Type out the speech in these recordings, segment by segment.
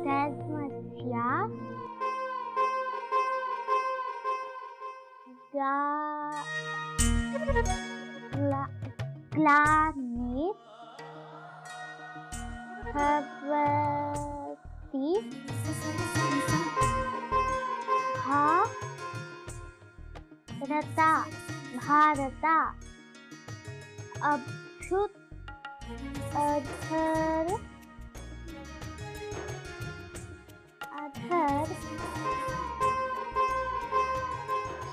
धर्मस्य ग्लानिर्भवति भारत अधर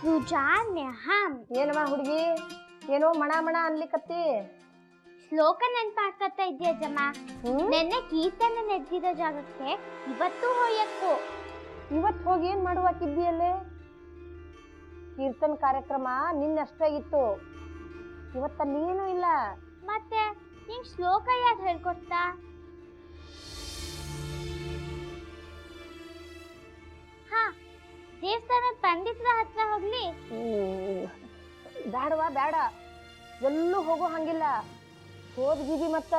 सृजाम्यहम् ಏನಮ್ಮ ಹುಡುಗಿ ಏನೋ ಮಣ ಮಣ ಅನ್ಲಿಕತ್ತಿ ಶ್ಲೋಕ ನೆನ್ಪಾಡ್ಕತ್ತಾ ಇದೆಯಾ ಜಮ್ಮ ನೆನ್ನೆ ಕೀರ್ತನೆ ನೆಡ್ದಿರೋ ಜಾಗಕ್ಕೆ ಇವತ್ತು ಹೋಯಕ್ಕೂ ಇವತ್ತು ಹೋಗಿ ಏನ್ ಮಾಡುವಾಕಿದ್ದೀಯಲ್ಲೇ ಕೀರ್ತನ್ ಕಾರ್ಯಕ್ರಮ ನಿನ್ನಷ್ಟೇ ಇತ್ತು ಇವತ್ತಲ್ಲಿ ಏನೂ ಇಲ್ಲ ಮತ್ತೆ ನಿಂಗ್ ಶ್ಲೋಕ ಯಾರು ಹೇಳ್ಕೊಡ್ತಾ ಹಾ ದೇವಸ್ಥಾನದ ಪಂಡಿತರ ಹತ್ರ ಹೋಗ್ಲಿ ಬ್ಯಾಡವಾ ಬೇಡ ಎಲ್ಲೂ ಹೋಗೋ ಹಂಗಿಲ್ಲ ಹೋದ್ಗಿದಿ ಮತ್ತ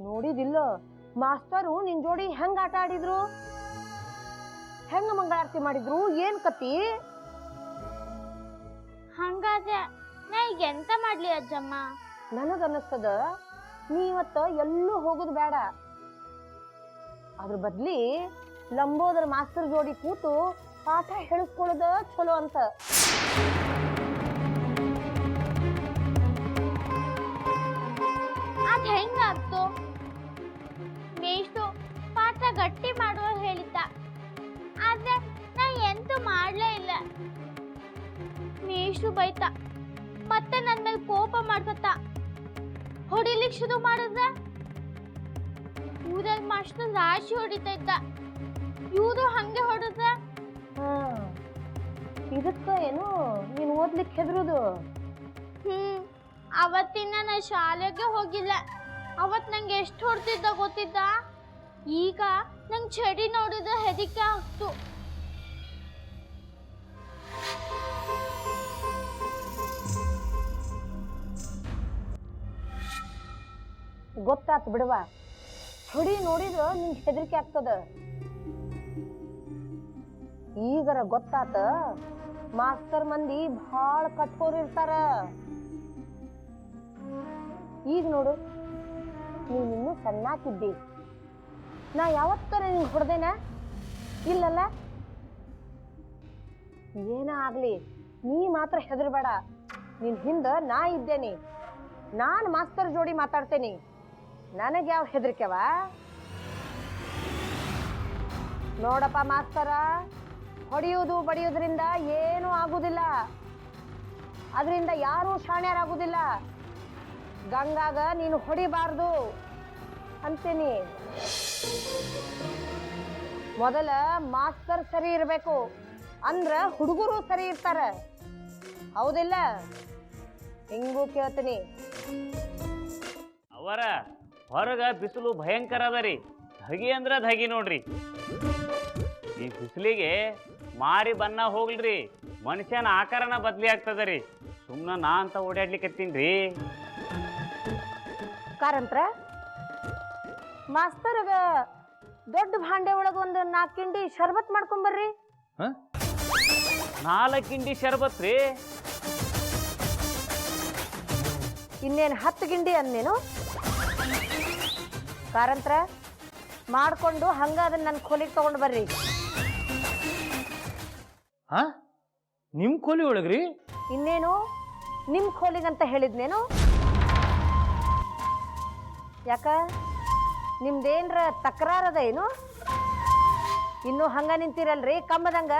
ನೋಡಿದಿಲ್ಲ ಮಾಸ್ತರು ನಿನ್ ಜೋಡಿ ಹೆಂಗ್ ಆಟ ಆಡಿದ್ರು ಹೆಂಗ ಮಂಗಳಾರತಿ ಮಾಡಿದ್ರು ಏನ್ ಕತಿ ಹಂಗಾದ್ರೆ ನಾ ಈಗ ಎಂತ ಮಾಡ್ಲಿ ಅಜ್ಜಮ್ಮ ನನಗನ್ನಿಸ್ತದ ನೀ ಇವತ್ತ ಎಲ್ಲೂ ಹೋಗುದು ಬೇಡ ಅದ್ರ ಬದ್ಲಿ ಲಂಬೋದರ ಮಾಸ್ತರ್ ಜೋಡಿ ಕೂತು ಪಾಠ ಹೇಳಿಸ್ಕೊಳ್ಳೋದ ಚಲೋ ಅಂತ ಅದ್ ಹೆಂಗಾಗ್ತು ಮೇಷ್ಟು ಪಾಠ ಗಟ್ಟಿ ಮಾಡುವ ಹೇಳಿದ್ದ ಆದ್ರೆ ನಾ ಎಂತೂ ಮಾಡ್ಲೇ ಇಲ್ಲ ಮೇಷ್ಟು ಬೈತ ಮತ್ತೆ ನನ್ ಮೇಲೆ ಕೋಪ ಮಾಡ್ಕೊತ ಹೊಡಿಲಿಕ್ ಶುರು ಮಾಡಿದ್ರ ಊರಲ್ಲಿ ಮಾಸ್ಟರ್ ರಾಶಿ ಹೊಡಿತಾ ಇದ್ದ ಇವರು ಹಂಗೆ ಹೊಡೆದ ಇದಕ್ಕ ಏನು ನೀನ್ ಓದ್ಲಿಕ್ಕೆ ಹೆದರುದು ಅವತ್ತಿನ ನಾ ಶಾಲೆಗೆ ಹೋಗಿಲ್ಲ ಅವತ್ ನಂಗೆ ಎಷ್ಟು ಹೊಡ್ತಿದ್ದ ಗೊತ್ತಿದ್ದ ಈಗ ನಂಗೆ ಚಡಿ ನೋಡಿದ್ರೆ ಹೆದರಿಕೆ ಆಗ್ತು ಗೊತ್ತಾತ್ ಬಿಡುವ ಹೊಡಿ ನೋಡಿದ್ರ ನಿಂಗೆ ಹೆದರಿಕೆ ಆಗ್ತದ ಈಗರ ಗೊತ್ತಾತ ಮಾಸ್ತರ್ ಮಂದಿ ಭಾಳ ಕಟ್ಕೋರ್ ಇರ್ತಾರ ಈಗ ನೋಡು ನೀನಿನ್ನೂ ಸಣ್ಣಾಕಿದ್ದಿ ನಾ ಯಾವತ್ತರ ನಿಂಗೆ ಹೊಡೆದೇನ ಇಲ್ಲಲ್ಲ ಏನ ಆಗ್ಲಿ ನೀ ಮಾತ್ರ ಹೆದರ್ಬೇಡ ನಿನ್ ಹಿಂದ ನಾ ಇದ್ದೇನೆ ನಾನ್ ಮಾಸ್ತರ್ ಜೋಡಿ ಮಾತಾಡ್ತೇನೆ ನನಗೆ ಯಾವ ಹೆದರಿಕೆವ ನೋಡಪ್ಪ ಮಾಸ್ತರ ಹೊಡೆಯುವುದು ಬಡಿಯುವುದರಿಂದ ಏನೂ ಆಗುದಿಲ್ಲ ಅದರಿಂದ ಯಾರೂ ಶಾಣ್ಯರಾಗುದಿಲ್ಲ ಗಂಗಾಗ ನೀನು ಹೊಡಿಬಾರ್ದು ಅಂತೀನಿ ಮೊದಲ ಮಾಸ್ತರ್ ಸರಿ ಇರಬೇಕು ಅಂದ್ರ ಹುಡುಗರು ಸರಿ ಇರ್ತಾರ ಹೌದಿಲ್ಲ ಹಿಂಗೂ ಕೇಳ್ತೀನಿ ಅವರ ಹೊರಗ ಬಿಸಿಲು ಭಯಂಕರ ಅದ ರೀ ಧಗಿ ಅಂದ್ರ ಧಗಿ ನೋಡ್ರಿ ಈ ಬಿಸಿಲಿಗೆ ಮಾರಿ ಬನ್ನ ಹೋಗ್ಲ್ರಿ ಮನುಷ್ಯನ ಆಕಾರನ ಬದ್ಲಿ ಆಗ್ತದ ರೀ ಸುಮ್ಮನೆ ನಾ ಅಂತ ಓಡಾಡ್ಲಿಕ್ಕತ್ತೀನ್ರಿ ಕಾರಂತ್ರ ಮಾಸ್ತರ್ಗ ದೊಡ್ಡ ಭಾಂಡೆ ಒಳಗ ಒಂದು 4 ಕಿಂಡಿ ಶರ್ಬತ್ ಮಾಡ್ಕೊಂಬರ್ರಿ 4 ಕಿಂಡಿ ಶರ್ಬತ್ ರೀ ಇನ್ನೇನು 10 ಗಿಂಡಿ ಅಂದೇನು ಕಾರಂತ್ರ ಮಾಡ್ಕೊಂಡು ಹಂಗ ಅದನ್ನ ನನ್ನ ಕೋಲಿಗೆ ತಗೊಂಡು ಬರ್ರಿ ನಿಮ್ ಕೋಲಿ ಒಳಗ್ರಿ ಇನ್ನೇನು ನಿಮ್ ಕೋಲಿಗಂತ ಹೇಳಿದ್ನೇನು ಯಾಕ ನಿಮ್ದೇನ್ರ ತಕರಾರದ ಏನು ಇನ್ನು ಹಂಗ ನಿಂತಿರಲ್ರಿ ಕಂಬದಂಗ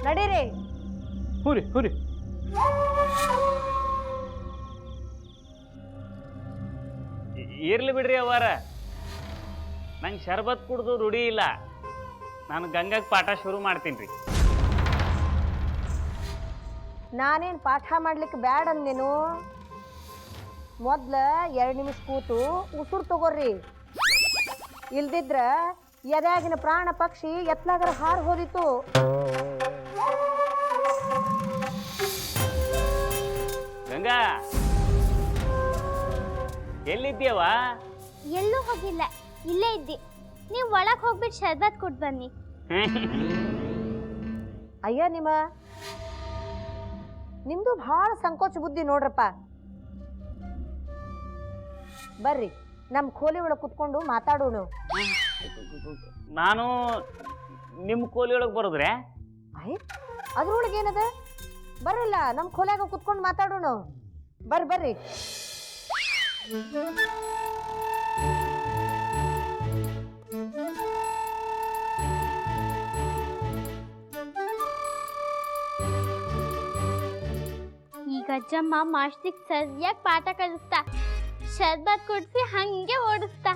ನಡೀರಿ ಹುರಿ ಹುರಿ ಇರ್ಲಿ ಬಿಡ್ರಿ ಅವರ ನಂಗೆ ಶರ್ಬತ್ ಕುಡ್ದು ರೂಢಿ ಇಲ್ಲ ನಾನು ಗಂಗಾಗ ಪಾಠ ಶುರು ಮಾಡ್ತೀನಿ ರೀ ನಾನೇನು ಪಾಠ ಮಾಡ್ಲಿಕ್ಕೆ ಬ್ಯಾಡ ಅಂದೇನು ಮೊದ್ಲ 2 ನಿಮಿಷ ಕೂತು ಉಸುರು ತಗೋರ್ರಿ ಇಲ್ದಿದ್ರ ಎದ್ಯಾಗಿನ ಪ್ರಾಣ ಪಕ್ಷಿ ಎತ್ಲಾಗರ ಹಾರು ಹೋದಿತ್ತು ಗಂಗಾ ಎಲ್ಲಿದ್ದೀಯವ ಎಲ್ಲೂ ಹೋಗಿಲ್ಲ, ಇಲ್ಲೇ ಇದ್ದಿ. ನೀವು ಒಳಗೆ ಹೋಗ್ಬಿಟ್ಟು ಶರ್ಬತ್ ಕೊಟ್ಟು ಬನ್ನಿ. ಅಯ್ಯ ನಿಮ್ದು ಭಾಳ ಸಂಕೋಚ ಬುದ್ಧಿ ನೋಡ್ರಪ್ಪ. ಬರ್ರಿ ನಮ್ಮ ಕೋಲಿ ಒಳಗೆ ಕುತ್ಕೊಂಡು ಮಾತಾಡೋಣ. ನಾನು ನಿಮ್ಮ ಕೋಲಿ ಒಳಗೆ ಬರೋದ್ರೆ ಅಯ್ಯ ಅದ್ರೊಳಗೆ ಏನದ? ಬರ್ರಲ್ಲ ನಮ್ಮ ಕೋಲ್ಯಾಗ ಕುತ್ಕೊಂಡು ಮಾತಾಡೋಣ. ಬರ್ರಿ ಈಗ ಅಜ್ಜಮ್ಮ ಮಾಸ್ತಿಗೆ ಸರಿಯಾಗಿ ಪಾಠ ಕಲಿಸ್ತಾ, ಶರ್ಬತ್ ಕೊಡಿಸಿ ಹಂಗೆ ಓಡಿಸ್ತಾ.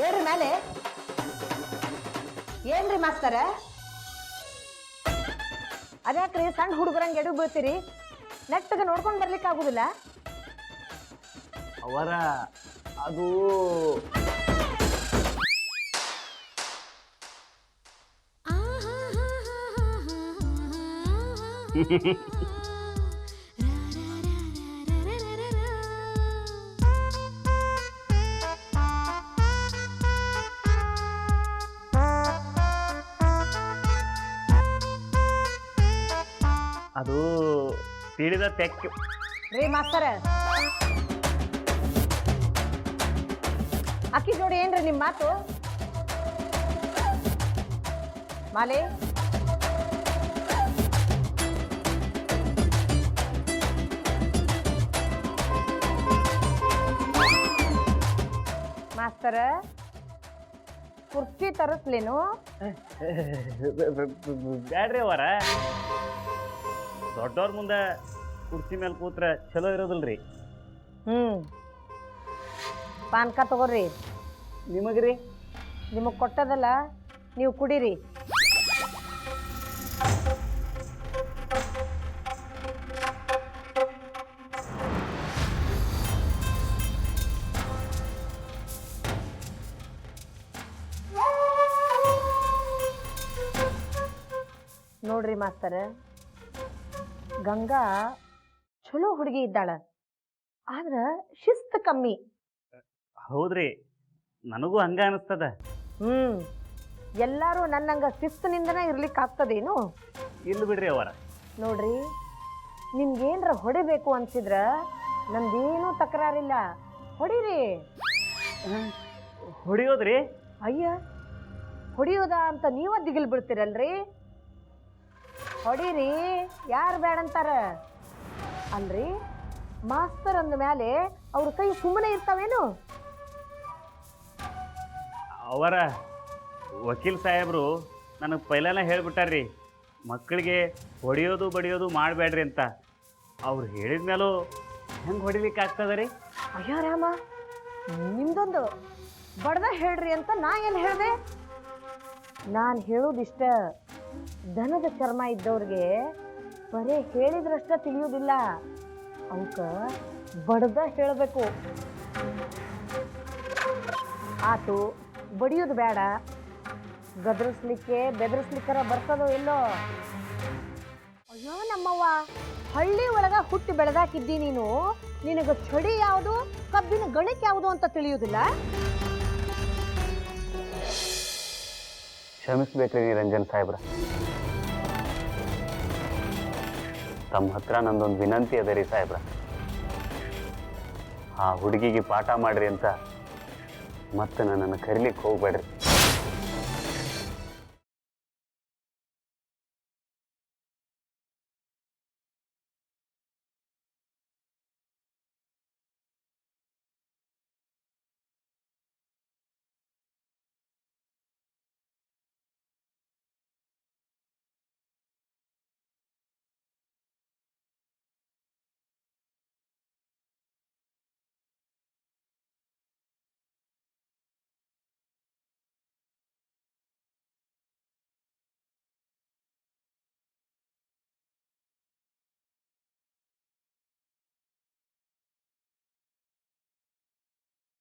ಹೇಳ್ರಿ ಮೇಲೆ ಏನ್ರಿ ಮಾಸ್ತರ? ಅದ್ಯಾಕ್ರಿ ಸಣ್ಣ ಹುಡುಗರಂಗೆ ಎಡು ಬೀಳ್ತೀರಿ? ನೆಟ್ಟಗೆ ನೋಡ್ಕೊಂಡು ಬರ್ಲಿಕ್ಕೆ ಆಗುದಿಲ್ಲ? ಅವರ ಅದು ಅದು ತಿಳಿದ ತೆಕ್ಕೆ. ರೀ ಮಾಸ್ತರ, ಅಕ್ಕಿ ಜೋಡಿ ಏನ್ರಿ ನಿಮ್ಮ ಮಾತು? ಮಾಲೆ ಮಾಸ್ತರ, ಕುರ್ಚಿ ತರಿಸ್ಲೇನು? ಬ್ಯಾಡ್ರಿ ಅವರ, ದೊಡ್ಡವ್ರ ಮುಂದೆ ಕುರ್ಚಿ ಮೇಲೆ ಕೂತ್ರ ಚಲೋ ಇರೋದಿಲ್ರಿ. ಪಾನ್ಕ ತಗೋರಿ. ನಿಮಗ್ರಿ? ನಿಮಗೆ ಕೊಟ್ಟದಲ್ಲ, ನೀವು ಕುಡೀರಿ. ನೋಡ್ರಿ ಮಾಸ್ತರ, ಗಂಗಾ ಚಲೋ ಹುಡುಗಿ ಇದ್ದಾಳ, ಆದ್ರ ಶಿಸ್ತು ಕಮ್ಮಿ. ಹೌದ್ರಿ, ನನಗೂ ಹಂಗ ಅನಿಸ್ತದ. ಎಲ್ಲಾರು ನನ್ನಂಗ ಶಿಸ್ತಿನಿಂದನೇ ಇರ್ಲಿಕ್ಕೆ ಆಗ್ತದೇನು? ಇಲ್ಲ ಬಿಡ್ರಿ ಅವರ. ನೋಡ್ರಿ, ನಿಮ್ಗೇನ್ರ ಹೊಡಿಬೇಕು ಅನ್ಸಿದ್ರ ನಮ್ದೇನೂ ತಕರಾರಿಲ್ಲ, ಹೊಡೀರಿ. ಹೊಡಿಯೋದ್ರಿ? ಅಯ್ಯ, ಹೊಡಿಯೋದ ಅಂತ ನೀವ ದಿಗಿಲ್ ಬಿಡ್ತೀರಲ್ರಿ? ಹೊಡೀರಿ, ಯಾರು ಬೇಡಂತಾರ? ಅಲ್ರಿ, ಮಾಸ್ತರ್ ಅಂದ ಮೇಲೆ ಅವ್ರ ಕೈ ಸುಮ್ಮನೆ ಇರ್ತಾವೇನು? ಅವರ ವಕೀಲ್ ಸಾಹೇಬರು ನನಗೆ ಪೈಲನ ಹೇಳ್ಬಿಟ್ಟಾರ್ರಿ, ಮಕ್ಕಳಿಗೆ ಹೊಡಿಯೋದು ಬಡಿಯೋದು ಮಾಡಬೇಡ್ರಿ ಅಂತ. ಅವ್ರು ಹೇಳಿದ ಮೇಲೂ ಹೆಂಗೆ ಹೊಡಿಲಿಕ್ಕೆ ಆಗ್ತದ ರೀ? ಅಯ್ಯೋ ರಾಮ, ನಿಮ್ದೊಂದು ಬಡ್ದ ಹೇಳ್ರಿ ಅಂತ ನಾ ಏನು ಹೇಳಿದೆ? ನಾನು ಹೇಳೋದಿಷ್ಟ, ದನದ ಚರ್ಮ ಇದ್ದವ್ರಿಗೆ ಬರೇ ಹೇಳಿದ್ರಷ್ಟ ತಿಳಿಯೋದಿಲ್ಲ, ಅವಕ್ಕ ಬಡ್ದ ಹೇಳಬೇಕು. ಆತು, ಬಡಿಯೋದು ಬೇಡ, ಗದರಿಸ್ಲಿಕ್ಕೆ ಬೆದರಿಸ್ಲಿಕ್ಕರ ಬರ್ತದೋ ಎಲ್ಲೋ. ಅಯ್ಯೋ ನಮ್ಮವ್ವ, ಹಳ್ಳಿ ಒಳಗ ಹುಟ್ಟಿ ಬೆಳೆದಾಕಿದ್ದಿ ನೀನು, ನಿನಗ ಚಡಿ ಯಾವುದು ಕಬ್ಬಿನ ಗಣಿಕೆ ಯಾವುದು ಅಂತ ತಿಳಿಯುವುದಿಲ್ಲ. ಕ್ಷಮಿಸ್ಬೇಕ್ರಿ ನಿರಂಜನ್ ಸಾಹೇಬ್ರ, ತಮ್ಮ ಹತ್ರ ನಂದೊಂದು ವಿನಂತಿ ಅದ ರೀ ಸಾಹೇಬ್ರ. ಆ ಹುಡುಗಿಗೆ ಪಾಠ ಮಾಡ್ರಿ ಅಂತ ಮತ್ತೆ ನನ್ನನ್ನು ಕರಿಲಿಕ್ಕೆ ಹೋಗ್ಬೇಡ್ರಿ.